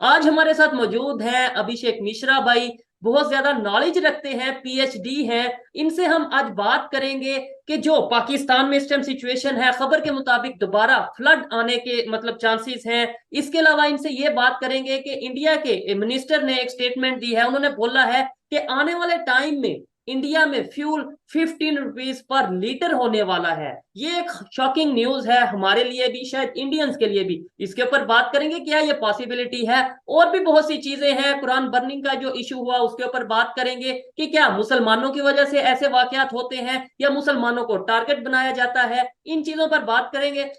आज हमारे साथ मौजूद हैं अभिषेक मिश्रा भाई। बहुत ज्यादा नॉलेज रखते हैं, पीएचडी हैं। इनसे हम आज बात करेंगे कि जो पाकिस्तान में इस टाइम सिचुएशन है, खबर के मुताबिक दोबारा फ्लड आने के मतलब चांसेस हैं। इसके अलावा इनसे ये बात करेंगे कि इंडिया के मिनिस्टर ने एक स्टेटमेंट दी है, उन्होंने बोला है कि आने वाले टाइम में इंडिया में फ्यूल 15 रुपीज पर लीटर होने वाला है। ये एक शॉकिंग न्यूज है हमारे लिए भी, शायद इंडियंस के लिए भी। इसके ऊपर बात करेंगे क्या ये पॉसिबिलिटी है। और भी बहुत सी चीजें हैं, कुरान बर्निंग का जो इशू हुआ उसके ऊपर बात करेंगे कि क्या मुसलमानों की वजह से ऐसे वाकयात होते हैं या मुसलमानों को टारगेट बनाया जाता है। इन चीजों पर बात करेंगे।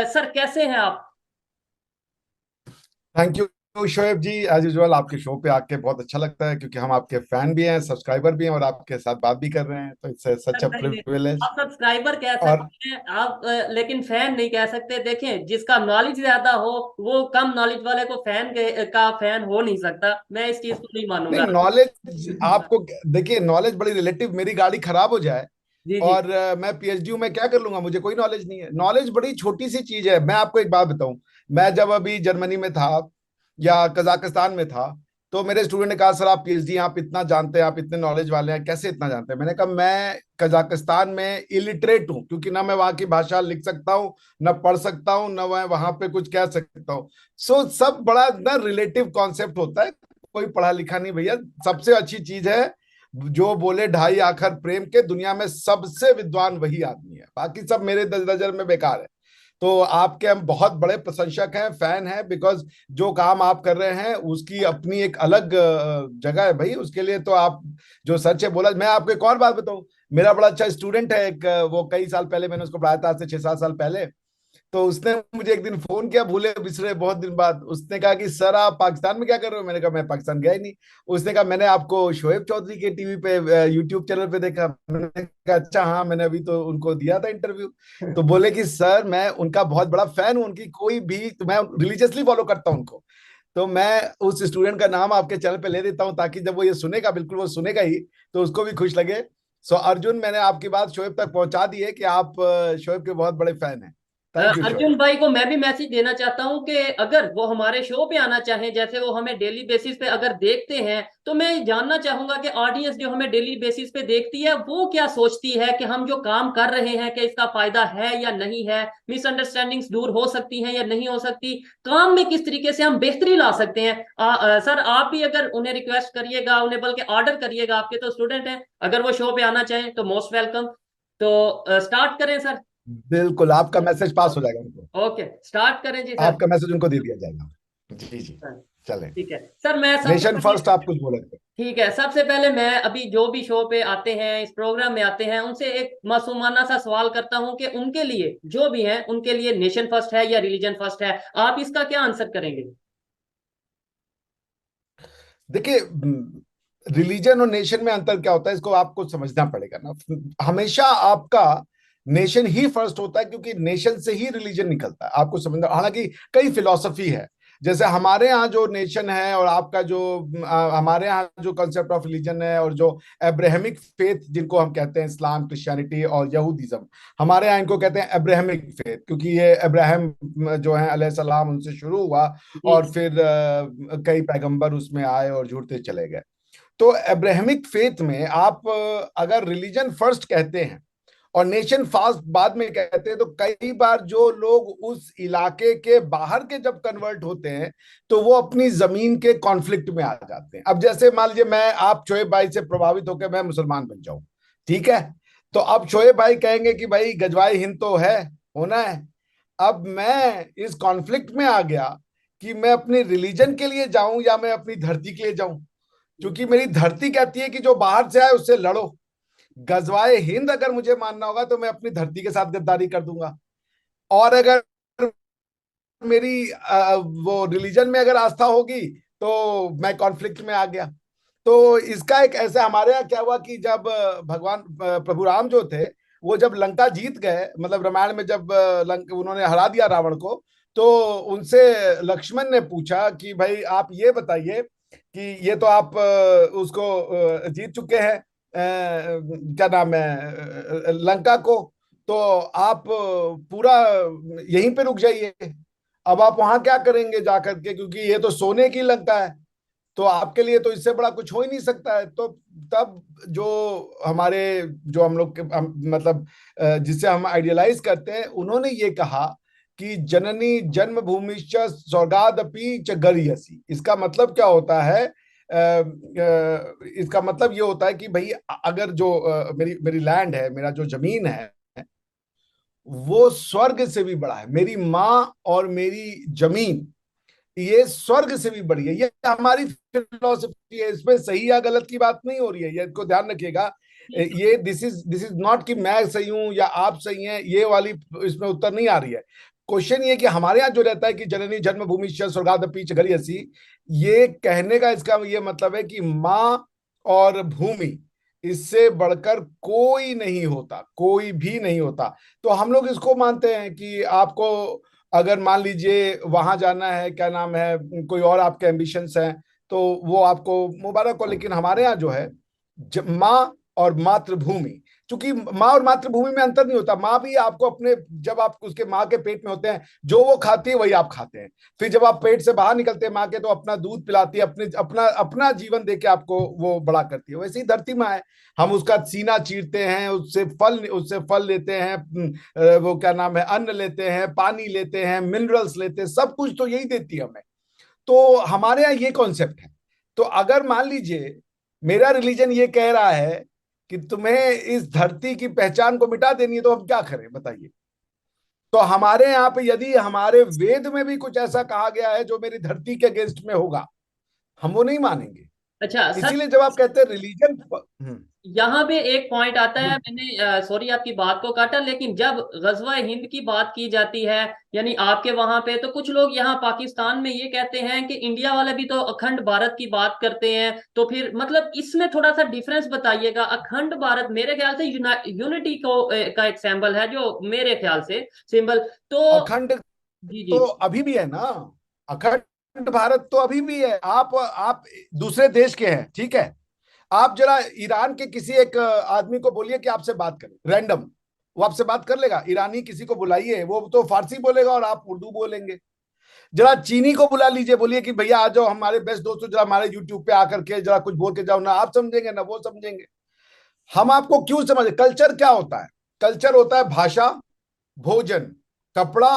सर कैसे हैं आप। Thank you Shoaib ji. As usual आपके शो पे आके बहुत अच्छा लगता है, क्योंकि हम आपके फैन भी हैं, सब्सक्राइबर भी हैं, और आपके साथ बात भी कर रहे हैं, तो इट्स सच सर अ नहीं नहीं, प्रिविलेज। आप सब्सक्राइबर कह और सकते हैं आप, लेकिन फैन नहीं कह सकते। देखें, जिसका नॉलेज ज्यादा हो वो कम नॉलेज वाले को का फैन हो नहीं सकता। मैं इस चीज को नहीं नहीं, मानूंगा। नॉलेज आपको, देखिए नॉलेज बड़ी रिलेटिव। मेरी गाड़ी खराब हो जाए जी जी। और मैं पीएचडी में क्या कर लूंगा, मुझे कोई नॉलेज नहीं है। नॉलेज बड़ी छोटी सी चीज है। मैं आपको एक बात बताऊं, मैं जब अभी जर्मनी में था या कजाकिस्तान में था, तो मेरे स्टूडेंट ने कहा, सर आप पीएचडी, आप इतना जानते हैं, आप इतने नॉलेज वाले हैं, कैसे इतना जानते हैं? मैंने कहा, मैं कजाकिस्तान में इलिटरेट हूँ, क्योंकि ना मैं वहां की भाषा लिख सकता हूँ, ना पढ़ सकता हूँ, ना मैं वहां पे कुछ कह सकता हूँ। सब बड़ा ना रिलेटिव कॉन्सेप्ट होता है। कोई पढ़ा लिखा नहीं भैया। सबसे अच्छी चीज है, जो बोले ढाई आखर प्रेम के, दुनिया में सबसे विद्वान वही आदमी है, बाकी सब मेरे नजर में बेकार है। तो आपके हम बहुत बड़े प्रशंसक हैं, फैन हैं, बिकॉज जो काम आप कर रहे हैं उसकी अपनी एक अलग जगह है भाई। उसके लिए तो आप जो सच है बोला। मैं आपको एक और बात बताऊं, मेरा बड़ा अच्छा स्टूडेंट है एक, वो कई साल पहले मैंने उसको पढ़ाया था, आज से 6-7 साल पहले। तो उसने मुझे एक दिन फोन किया, भूले बिसरे बहुत दिन बाद। उसने कहा कि सर आप पाकिस्तान में क्या कर रहे हो? मैंने कहा मैं पाकिस्तान गया ही नहीं। उसने कहा मैंने आपको शोएब चौधरी के टीवी पे, यूट्यूब चैनल पे देखा। मैंने कहा अच्छा, हाँ मैंने अभी तो उनको दिया था इंटरव्यू। तो बोले कि सर मैं उनका बहुत बड़ा फैन हूँ, उनकी कोई भी, तो मैं रिलीजियसली फॉलो करता हूँ उनको। तो मैं उस स्टूडेंट का नाम आपके चैनल पे ले देता हूँ, ताकि जब वो ये सुनेगा, बिल्कुल वो सुनेगा ही, तो उसको भी खुश लगे। सो अर्जुन, मैंने आपकी बात शोएब तक पहुंचा दी है कि आप शोएब के बहुत बड़े फैन हैं। Thank you Shoaib. अर्जुन भाई को मैं भी मैसेज देना चाहता हूं कि अगर वो हमारे शो पे आना चाहें, जैसे वो हमें डेली बेसिस पे अगर देखते हैं, तो मैं जानना चाहूंगा कि ऑडियंस जो हमें डेली बेसिस पे देखती है वो क्या सोचती है कि हम जो काम कर रहे हैं क्या इसका फायदा है या नहीं है। मिसअंडरस्टैंडिंग्स दूर हो सकती हैं या नहीं हो सकती। काम में किस तरीके से हम बेहतरी ला सकते हैं। सर आप भी अगर उन्हें रिक्वेस्ट करिएगा, उन्हें बल्कि ऑर्डर करिएगा, आपके तो स्टूडेंट हैं, अगर वो शो पे आना चाहें तो मोस्ट वेलकम। तो स्टार्ट करें सर। बिल्कुल, आपका मैसेज पास हो जाएगा उनको। ओके, स्टार्ट करें जी सर। आपका मैसेज उनको दे दिया जाएगा। जी जी। चलें। ठीक है सर, मैं सबसे नेशन पहले। फर्स्ट आप कुछ बोले थे। ठीक है, सबसे पहले मैं अभी जो भी शो पे आते हैं, इस प्रोग्राम में आते हैं, उनसे एक मासूमाना सा सवाल करता हूं कि उनके लिए जो भी है, उनके लिए नेशन फर्स्ट है या रिलीजन फर्स्ट है। आप इसका क्या आंसर करेंगे। देखिए, रिलीजन और नेशन में अंतर क्या होता है, इसको आपको समझना पड़ेगा ना। हमेशा आपका नेशन ही फर्स्ट होता है, क्योंकि नेशन से ही रिलीजन निकलता है। आपको समझना, हालांकि कई फिलॉसफी है। जैसे हमारे यहाँ जो नेशन है, और आपका जो हमारे यहाँ जो कंसेप्ट ऑफ रिलीजन है, और जो अब्राहमिक फेथ जिनको हम कहते हैं, इस्लाम, क्रिश्चियनिटी और यहूदिज्म, हमारे यहाँ इनको कहते हैं अब्राहमिक फेथ, क्योंकि ये अब्राहम जो है अलैहिस्सलाम, उनसे शुरू हुआ, जी। और फिर कई पैगंबर उसमें आए और जुड़ते चले गए। तो अब्राहमिक फेथ में आप अगर रिलीजन फर्स्ट कहते हैं और नेशन फास्ट बाद में कहते हैं, तो कई बार जो लोग उस इलाके के बाहर के जब कन्वर्ट होते हैं, तो वो अपनी जमीन के कॉन्फ्लिक्ट में आ जाते हैं। अब जैसे मान लीजिए मैं, आप शोएब भाई से प्रभावित होकर मैं मुसलमान बन जाऊं, ठीक है? तो अब शोएब भाई कहेंगे कि भाई गजवाए हिंद तो है, होना है। अब मैं इस कॉन्फ्लिक्ट में आ गया कि मैं अपने रिलीजन के लिए जाऊं या मैं अपनी धरती के लिए जाऊं, क्योंकि मेरी धरती कहती है कि जो बाहर से आए उससे लड़ो। गजवाए हिंद अगर मुझे मानना होगा, तो मैं अपनी धरती के साथ गद्दारी कर दूंगा। और अगर मेरी वो रिलीजन में अगर आस्था होगी, तो मैं कॉन्फ्लिक्ट में आ गया। तो इसका एक ऐसे, हमारे यहाँ क्या हुआ कि जब भगवान प्रभु राम जो थे, वो जब लंका जीत गए, मतलब रामायण में जब उन्होंने हरा दिया रावण को, तो उनसे लक्ष्मण ने पूछा कि भाई आप ये बताइए कि ये तो आप उसको जीत चुके हैं, क्या नाम है, लंका को, तो आप पूरा यहीं पे रुक जाइए। अब आप वहां क्या करेंगे जाकर के, क्योंकि ये तो सोने की लंका है, तो आपके लिए तो इससे बड़ा कुछ हो ही नहीं सकता है। तो तब जो हमारे, जो हम लोग के मतलब जिसे हम आइडियलाइज करते हैं, उन्होंने ये कहा कि जननी जन्मभूमिश्च स्वर्गादपि च गरीयसी। इसका मतलब क्या होता है? इसका मतलब ये होता है कि भाई अगर जो मेरी मेरी लैंड है, मेरा जो जमीन है, वो स्वर्ग से भी बड़ा है। मेरी माँ और मेरी जमीन, ये स्वर्ग से भी बड़ी है। ये हमारी फिलोसफी है, इसमें सही या गलत की बात नहीं हो रही है, ये को ध्यान रखिएगा। ये दिस इज नॉट कि मैं सही हूं या आप सही हैं, ये वाली इसमें उत्तर नहीं आ रही है। क्वेश्चन ये कि हमारे यहाँ जो रहता है कि जननी जन्मभूमि स्वर्गादपि च गरीयसी, ये कहने का इसका ये मतलब है कि माँ और भूमि, इससे बढ़कर कोई नहीं होता, कोई भी नहीं होता। तो हम लोग इसको मानते हैं कि आपको अगर मान लीजिए वहां जाना है, क्या नाम है, कोई और आपके एम्बिशंस हैं, तो वो आपको मुबारक हो। लेकिन हमारे यहाँ जो है, माँ और मातृभूमि, क्योंकि माँ और मातृभूमि में अंतर नहीं होता। माँ भी आपको अपने, जब आप उसके माँ के पेट में होते हैं, जो वो खाती है वही आप खाते हैं। फिर जब आप पेट से बाहर निकलते हैं माँ के, तो अपना दूध पिलाती है, अपने अपना अपना जीवन देके आपको वो बड़ा करती है। वैसे ही धरती माँ है, हम उसका सीना चीरते हैं, उससे फल लेते हैं, वो क्या नाम है, अन्न लेते हैं, पानी लेते हैं, मिनरल्स लेते हैं, सब कुछ तो यही देती है हमें। तो हमारे यहाँ ये कॉन्सेप्ट है। तो अगर मान लीजिए मेरा रिलीजन ये कह रहा है कि तुम्हें इस धरती की पहचान को मिटा देनी है, तो हम क्या करें बताइए? तो हमारे यहाँ पे यदि हमारे वेद में भी कुछ ऐसा कहा गया है जो मेरी धरती के अगेंस्ट में होगा, हम वो नहीं मानेंगे। अच्छा सर, इसीलिए जब आप कहते हैं रिलीजन। यहाँ पे एक पॉइंट आता है, मैंने सॉरी आपकी बात को काटा, लेकिन जब गजवा हिंद की बात की जाती है यानी आपके वहां पे, तो कुछ लोग यहाँ पाकिस्तान में ये कहते हैं कि इंडिया वाले भी तो अखंड भारत की बात करते हैं। तो फिर मतलब इसमें थोड़ा सा डिफरेंस बताइएगा। अखंड भारत मेरे ख्याल से यूनिटी को का एक सिंबल है, जो मेरे ख्याल से सिंबल तो। अखंड जी तो जी। अभी भी है ना। अखंड भारत तो अभी भी है। आप दूसरे देश के हैं, ठीक है। आप जरा ईरान के किसी एक आदमी को बोलिए कि आपसे बात करे, रैंडम, वो आपसे बात कर लेगा। ईरानी किसी को बुलाइए, वो तो फारसी बोलेगा और आप उर्दू बोलेंगे। जरा चीनी को बुला लीजिए, बोलिए कि भैया आ जाओ, हमारे बेस्ट दोस्तों, जरा हमारे यूट्यूब पे आकर के जरा कुछ बोल के जाओ, ना आप समझेंगे ना वो समझेंगे। हम आपको क्यों समझे? कल्चर क्या होता है? कल्चर होता है भाषा, भोजन, कपड़ा,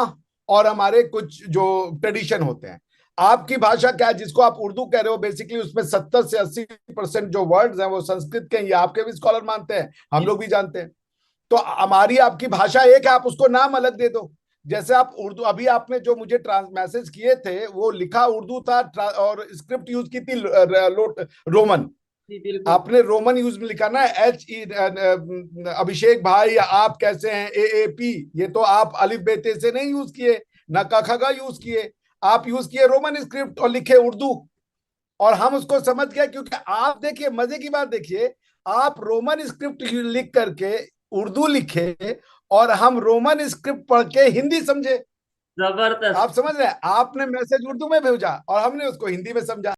और हमारे कुछ जो ट्रेडिशन होते हैं। आपकी भाषा क्या है, जिसको आप उर्दू कह रहे हो, बेसिकली उसमें 70 से 80% जो वर्ड्स हैं वो संस्कृत के हैं। ये आपके भी स्कॉलर मानते हैं, हम लोग भी जानते हैं। तो हमारी आपकी भाषा एक है, आप उसको नाम अलग दे दो। जैसे आप उर्दू, अभी आपने जो मुझे ट्रांस मैसेज किए थे, वो लिखा उर्दू था, और स्क्रिप्ट यूज की थी रोमन। जी बिल्कुल। आपने रोमन यूज में लिखा ना, HE, अभिषेक भाई या आप कैसे हैं, AAP। ये तो आप अलिफ बेते से नहीं यूज किए, ना क ख ग यूज किए, आप यूज किए रोमन स्क्रिप्ट और लिखे उर्दू। और हम उसको समझ गए, क्योंकि आप देखिए, मजे की बात देखिए, आप रोमन स्क्रिप्ट लिख करके उर्दू लिखे, और हम रोमन स्क्रिप्ट पढ़ के हिंदी समझे। जबरदस्त। आप समझ रहे हैं? आपने मैसेज उर्दू में भेजा और हमने उसको हिंदी में समझा।